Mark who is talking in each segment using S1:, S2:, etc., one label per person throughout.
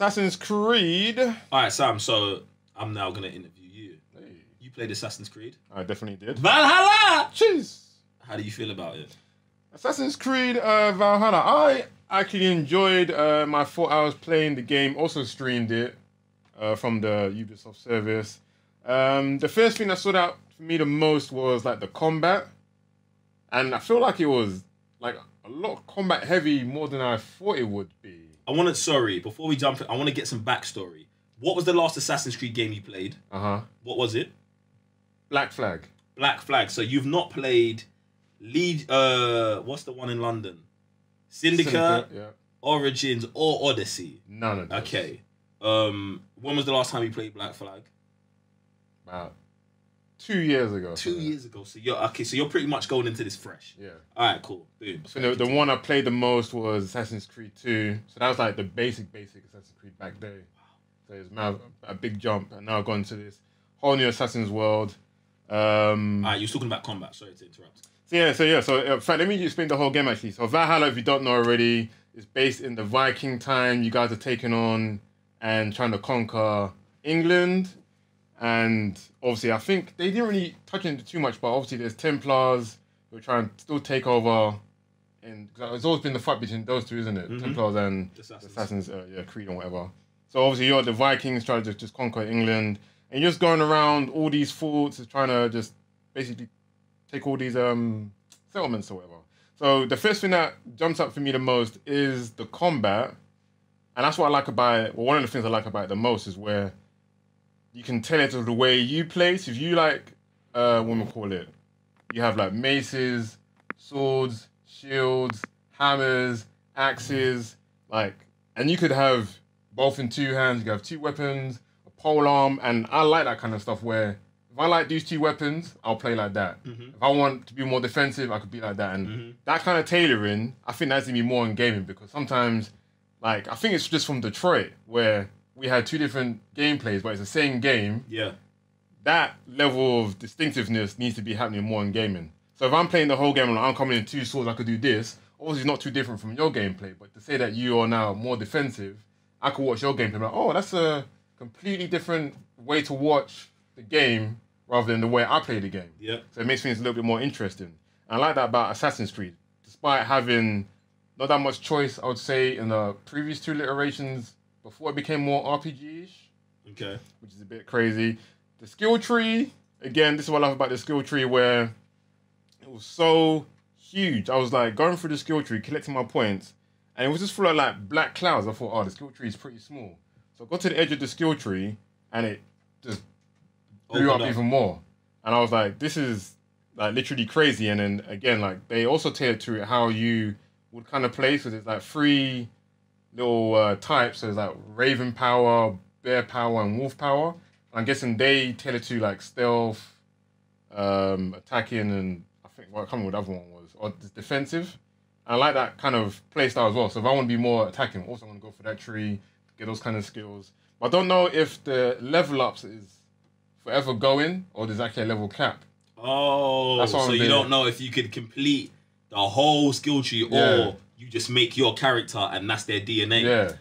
S1: Assassin's Creed.
S2: All right, Sam. So I'm now gonna interview you.
S1: Hey.
S2: You played Assassin's Creed?
S1: I definitely did.
S2: Valhalla.
S1: Jeez.
S2: How do you feel about it?
S1: Assassin's Creed Valhalla. I actually enjoyed my 4 hours playing the game. Also streamed it from the Ubisoft service. The first thing that stood out for me the most was like the combat, and I feel like it was like a lot of combat heavy, more than I thought it would be.
S2: Before we jump in, I want to get some backstory. What was the last Assassin's Creed game you played? What was it?
S1: Black Flag.
S2: Black Flag. So you've not played what's the one in London? Syndicate,
S1: yeah.
S2: Origins, or Odyssey?
S1: None of those.
S2: Okay. When was the last time you played Black Flag?
S1: About 2 years ago.
S2: 2 years ago. So you're pretty much going into this fresh.
S1: Yeah.
S2: All right, cool. Boom.
S1: So the one I played the most was Assassin's Creed 2. So that was like the basic Assassin's Creed back then. So it's now a big jump, and now I've gone to this whole new Assassin's world.
S2: All right, you were talking about combat. Sorry to interrupt.
S1: So in fact, let me explain the whole game actually. So Valhalla, if you don't know already, is based in the Viking time. You guys are taking on and trying to conquer England. And obviously, I think they didn't really touch into too much, but obviously there's Templars who are trying to still take over. And it's always been the fight between those two, isn't it? Mm-hmm. Templars and Assassin's Creed or whatever. So obviously you're the Vikings trying to just conquer England. And you're just going around all these forts trying to just basically take all these settlements or whatever. So the first thing that jumps up for me the most is the combat. And that's what I like about it. Well, one of the things I like about it the most is where you can tell it to the way you play. So if you like, what we call it, you have like maces, swords, shields, hammers, axes, and you could have both in two hands. You could have two weapons, a polearm, and I like that kind of stuff where if I like these two weapons, I'll play like that. Mm-hmm. If I want to be more defensive, I could be like that. And that kind of tailoring, I think that's going to be more in gaming because sometimes, I think it's just from Detroit where we had two different gameplays, but it's the same game.
S2: Yeah.
S1: That level of distinctiveness needs to be happening more in gaming. So if I'm playing the whole game and I'm coming in two swords, I could do this. Obviously, it's not too different from your gameplay, but to say that you are now more defensive, I could watch your gameplay and be like, oh, that's a completely different way to watch the game rather than the way I play the game.
S2: Yeah.
S1: So it makes things a little bit more interesting. And I like that about Assassin's Creed. Despite having not that much choice, I would say, in the previous two iterations before it became more RPG-ish.
S2: Okay.
S1: Which is a bit crazy. The skill tree, again, this is what I love about the skill tree where it was so huge. I was going through the skill tree, collecting my points, and it was just full of black clouds. I thought, oh, the skill tree is pretty small. So I got to the edge of the skill tree, and it just blew up even more. And I was like, this is literally crazy. And then again, they also tailored to how you would kind of play. So there's three little types. So there's Raven power, Bear power, and Wolf power. I'm guessing they tailored to stealth, attacking, and I can't remember what the other one was, or defensive. And I like that kind of play style as well. So if I want to be more attacking, also want to go for that tree, get those kind of skills. But I don't know if the level ups is forever going or there's actually a level cap.
S2: Oh, so you don't know if you could complete the whole skill tree or you just make your character and that's their DNA.
S1: Yeah.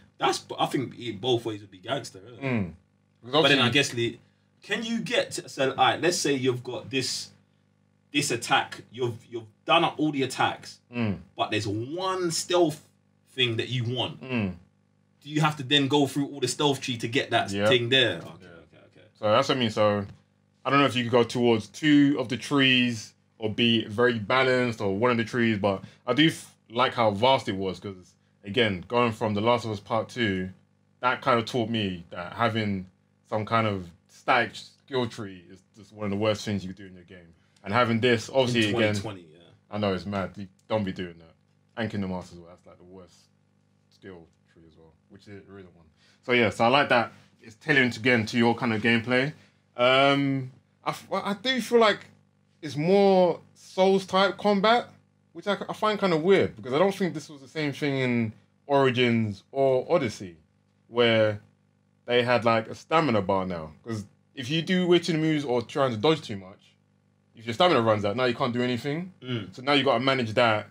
S2: I think both ways would be gangster. Really. But then I guess, can you get all right, let's say you've got this attack, you've done up all the attacks, but there's one stealth thing that you want. Do you have to then go through all the stealth tree to get that thing there? Okay.
S1: So that's what I mean. So I don't know if you could go towards two of the trees or be very balanced or one of the trees, but I do like how vast it was because, again, going from The Last of Us Part 2, that kind of taught me that having some kind of static skill tree is just one of the worst things you could do in your game. And having this, obviously,
S2: in 2020,
S1: again, I know it's mad. You don't be doing that. And Kingdom Hearts as well. That's the worst skill tree as well, which is the real one. So yeah, so I like that. It's tailoring again to your kind of gameplay. I do feel like it's more Souls type combat, which I find kind of weird because I don't think this was the same thing in Origins or Odyssey, where they had a stamina bar now. Because if you do way too many moves or trying to dodge too much, if your stamina runs out, now you can't do anything. So now you got to manage that.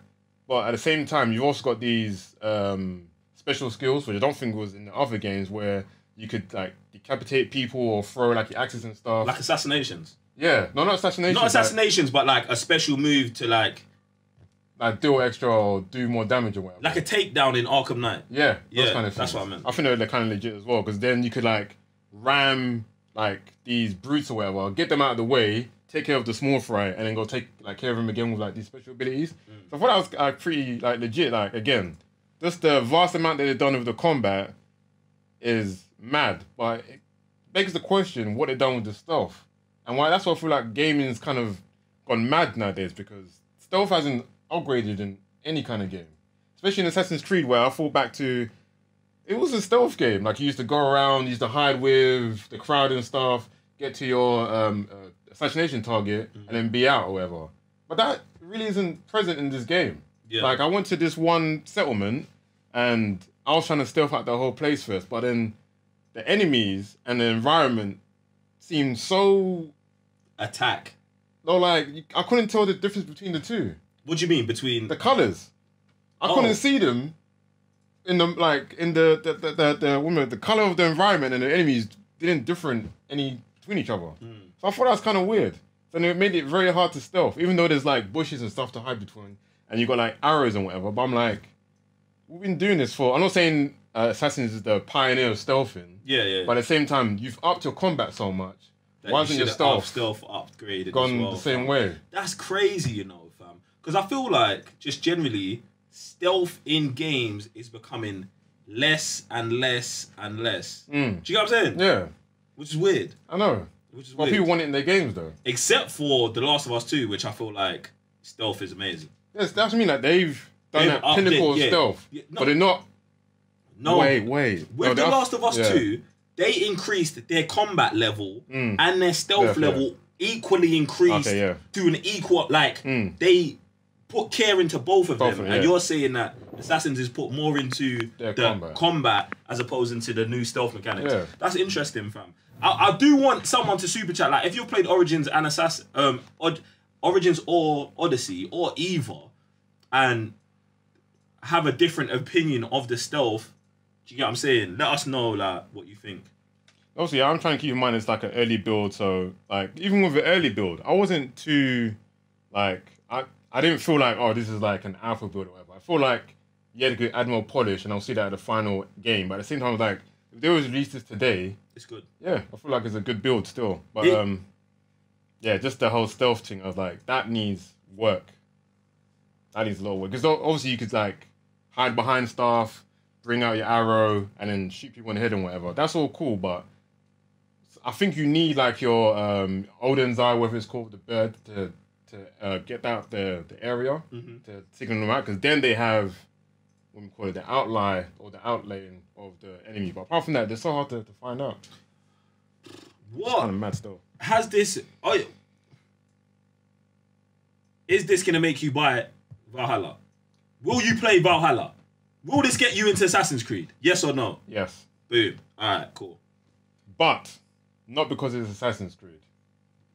S1: But at the same time, you've also got these special skills, which I don't think was in the other games where you could like decapitate people or throw like your axes and stuff.
S2: Like assassinations.
S1: Yeah, no, not assassinations.
S2: Not assassinations, but like a special move to like
S1: do extra or do more damage or whatever.
S2: Like a takedown in Arkham Knight.
S1: Yeah,
S2: yeah,
S1: kind of
S2: that's what I meant.
S1: I think they're kind of legit as well, because then you could like ram like these brutes or whatever, get them out of the way, take care of the small fry, and then go take like care of them again with like these special abilities. So I thought that was pretty like legit. Like again, just the vast amount that they've done with the combat is mad, but it begs the question what they've done with the stealth, and why. That's why I feel like gaming's kind of gone mad nowadays, because stealth hasn't upgraded in any kind of game, especially in Assassin's Creed, where I fall back to it was a stealth game. Like you used to go around, you used to hide with the crowd and stuff, get to your assassination target, and then be out or whatever. But that really isn't present in this game. Yeah. Like I went to this one settlement and I was trying to stealth out the whole place first, but then the enemies and the environment seemed so
S2: attack.
S1: No, like I couldn't tell the difference between the two.
S2: What do you mean between
S1: the colors? I couldn't see them in the the color of the environment and the enemies didn't different any between each other. So I thought that was kind of weird. So it made it very hard to stealth, even though there's like bushes and stuff to hide between, and you got like arrows and whatever. But I'm like, we've been doing this for. I'm not saying Assassins is the pioneer of stealthing.
S2: Yeah.
S1: But at the same time, you've upped your combat so much. Why isn't your stealth
S2: upgraded
S1: gone
S2: as well,
S1: the same way?
S2: That's crazy, you know, fam. Because I feel like just generally stealth in games is becoming less and less and less. Do you get what I'm saying?
S1: Yeah.
S2: Which is weird.
S1: I know.
S2: Which is
S1: weird. People want it in their games though.
S2: Except for The Last of Us 2, which I feel like stealth is amazing.
S1: Yes, that's what I mean. Like they've done that pinnacle of stealth, but they're not.
S2: No.
S1: Wait.
S2: With The Last of Us 2, they increased their combat level and their stealth level equally increased to an equal. Like they put care into both of them, and you're saying that Assassins is put more into the combat as opposed into the new stealth mechanics. Yeah. That's interesting, fam. I do want someone to super chat. Like if you've played Origins and Origins or Odyssey or either, and have a different opinion of the stealth. Do you get what I'm saying? Let us know like what you think.
S1: Obviously, I'm trying to keep in mind it's like an early build, so like even with the early build, I wasn't too like I didn't feel like this is like an alpha build or whatever. I feel like you had to add more polish, and I'll see that at the final game. But at the same time, I was like, if they was released this today,
S2: it's good.
S1: Yeah, I feel like it's a good build still. But yeah, just the whole stealth thing, I was like, that needs work. That needs a lot of work, because obviously you could like hide behind stuff, bring out your arrow, and then shoot people in the head and whatever. That's all cool, but I think you need like your Odin's Eye, whatever it's called, the bird, to get out the area to signal them out, because then they have what we call it, the outline or the outlaying of the enemy. But apart from that, they're so hard to find out.
S2: What?
S1: It's kind of mad stuff.
S2: Has this? Is this gonna make you buy Valhalla? Will you play Valhalla? Will this get you into Assassin's Creed? Yes or no?
S1: Yes.
S2: Boom. All right. Cool.
S1: But not because it's Assassin's Creed.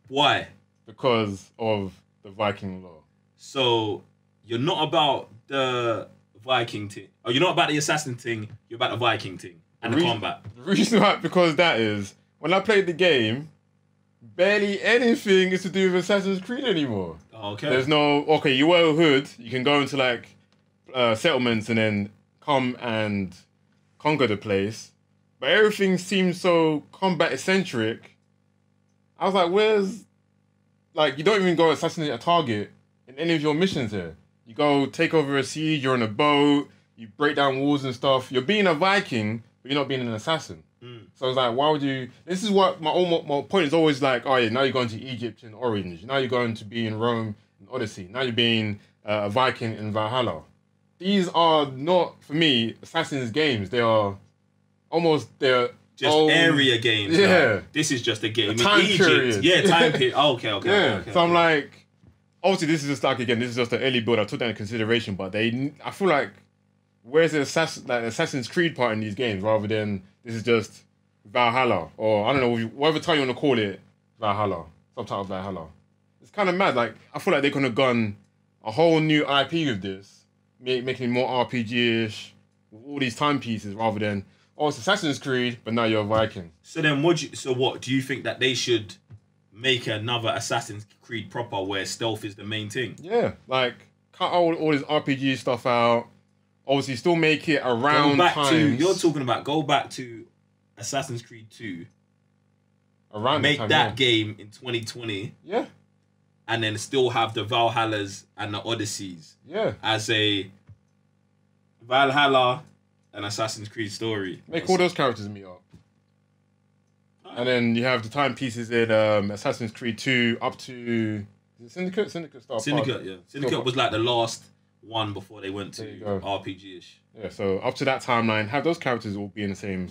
S2: Why?
S1: Because of the Viking lore.
S2: So you're not about the Viking thing. Oh, you're not about the assassin thing. You're about the Viking thing and the combat.
S1: The reason why, because that is when I played the game, barely anything is to do with Assassin's Creed anymore.
S2: Okay.
S1: There's no you wear a hood. You can go into like settlements and then come and conquer the place, but everything seems so combat eccentric. I was like, where's like you don't even go assassinate a target in any of your missions here. You go take over a siege, you're on a boat, you break down walls and stuff. You're being a Viking, but you're not being an assassin. So I was like, why would you... This is what my point is always like, now you're going to Egypt in Origins. Now you're going to be in Rome in Odyssey. Now you're being a Viking in Valhalla. These are not, for me, Assassin's games. They are they're
S2: just area games.
S1: Yeah.
S2: Like, this is just a game.
S1: A time period.
S2: Yeah, time period. Oh, okay.
S1: Yeah.
S2: Okay.
S1: So I'm like... Obviously, this is just like, again, this is just an early build. I took that into consideration, but I feel like, where's the Assassin's Creed part in these games rather than this is just Valhalla, or I don't know, whatever title you want to call it, Valhalla, subtitle Valhalla. It's kind of mad. Like, I feel like they could have gone a whole new IP with this, making it more RPG-ish, with all these timepieces rather than, oh, it's Assassin's Creed, but now you're a Viking.
S2: So then, what do you think that they should make another Assassin's Creed proper where stealth is the main thing?
S1: Yeah, like cut all this RPG stuff out. Obviously, still make it around times.
S2: You're talking about go back to Assassin's Creed 2.
S1: Around
S2: make
S1: time,
S2: that game in 2020.
S1: Yeah.
S2: And then still have the Valhallas and the Odysseys.
S1: Yeah.
S2: As a Valhalla and Assassin's Creed story.
S1: Make all those characters meet up. And then you have the timepieces in Assassin's Creed 2 up to Syndicate? Syndicate
S2: yeah. Syndicate was like the last one before they went to RPG-ish.
S1: Yeah, so up to that timeline, have those characters all be in the same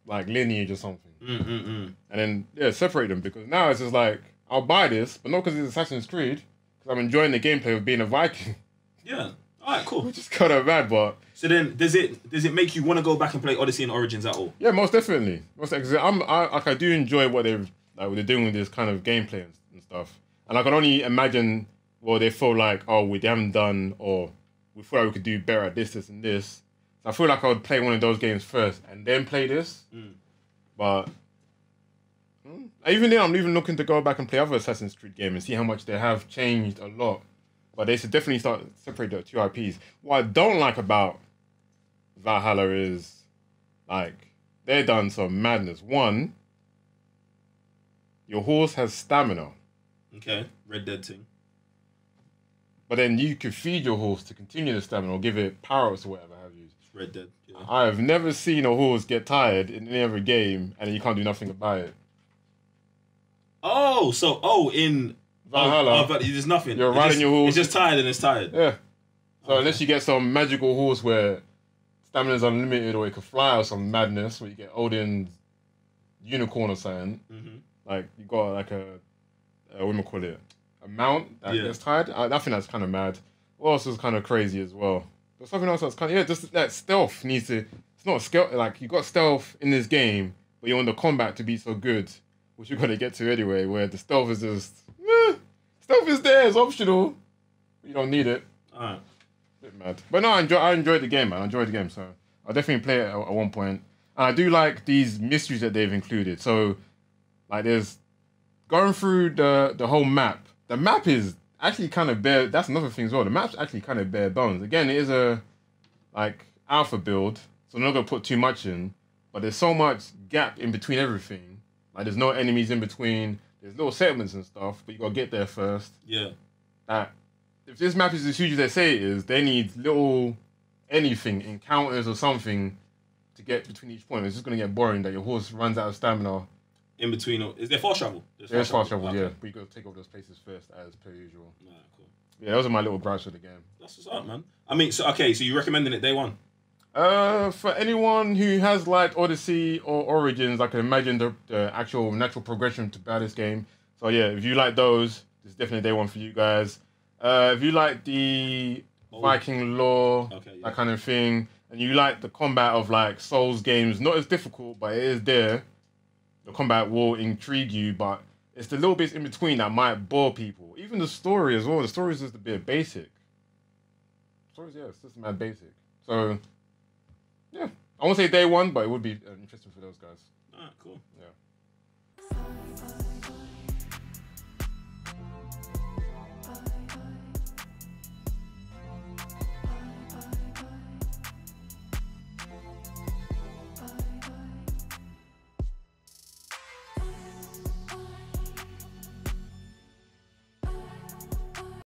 S1: like lineage or something.
S2: And
S1: then, separate them, because now it's just like, I'll buy this, but not because it's Assassin's Creed, because I'm enjoying the gameplay of being a Viking.
S2: Yeah. Alright, cool.
S1: Which is kind of bad, but...
S2: So then, does it make you want to go back and play Odyssey and Origins at all?
S1: Yeah, most definitely. I do enjoy what they're doing with this kind of gameplay and stuff. And I can only imagine, well, they feel like, oh, we haven't done, or we feel like we could do better at this, and this. So I feel like I would play one of those games first and then play this. But even then, I'm even looking to go back and play other Assassin's Creed games and see how much they have changed a lot. But they should definitely start separate the two IPs. What I don't like about Valhalla is, like, they've done some madness. One, your horse has stamina.
S2: Okay, Red Dead thing.
S1: But then you could feed your horse to continue the stamina or give it power-ups or whatever have you.
S2: Red Dead, yeah.
S1: I have never seen a horse get tired in any other game and you can't do nothing about it.
S2: In
S1: Valhalla,
S2: there's nothing.
S1: You're riding your horse.
S2: It's just tired and it's tired.
S1: Yeah. So unless you get some magical horse where stamina's unlimited or it can fly or some madness where you get Odin's unicorn or something, like you got like a what do you call it? A mount that gets tired. I think that's kind of mad. What else is kind of crazy as well? There's something else that's kind of just that stealth needs to. It's not stealth. Like you got stealth in this game, but you want the combat to be so good, which you're gonna get to anyway. Where the stealth is just stealth is there. It's optional. You don't need it.
S2: Alright.
S1: Bit mad. But no, I enjoyed the game, man. I enjoyed the game, so I'll definitely play it at one point. And I do like these mysteries that they've included. So, like, there's going through the whole map. The map is actually kind of bare. That's another thing as well. The map's actually kind of bare bones. Again, it is a like alpha build, so I'm not gonna put too much in. But there's so much gap in between everything. Like, there's no enemies in between. There's little settlements and stuff, but you gotta get there first.
S2: Yeah.
S1: That if this map is as huge as they say it is, they need little anything, encounters or something to get between each point. It's just gonna get boring that your horse runs out of stamina.
S2: In between, is there fast travel?
S1: There's fast travel, yeah. But you gotta take over those places first, as per usual.
S2: Nah, cool.
S1: Yeah, those are my little gripes with the game.
S2: That's what's up, man. I mean, so you recommending it day one?
S1: For anyone who has liked Odyssey or Origins, I can imagine the actual natural progression to play this game. So yeah, if you like those, it's definitely day one for you guys. If you like the Viking lore, that kind of thing, and you like the combat of like Souls games, not as difficult, but it is there. The combat will intrigue you, but it's the little bits in between that might bore people. Even the story as well. The story is just a bit basic. It's just mad basic. So, yeah. I won't say day one, but it would be interesting for those guys.
S2: Alright, cool.
S1: Yeah.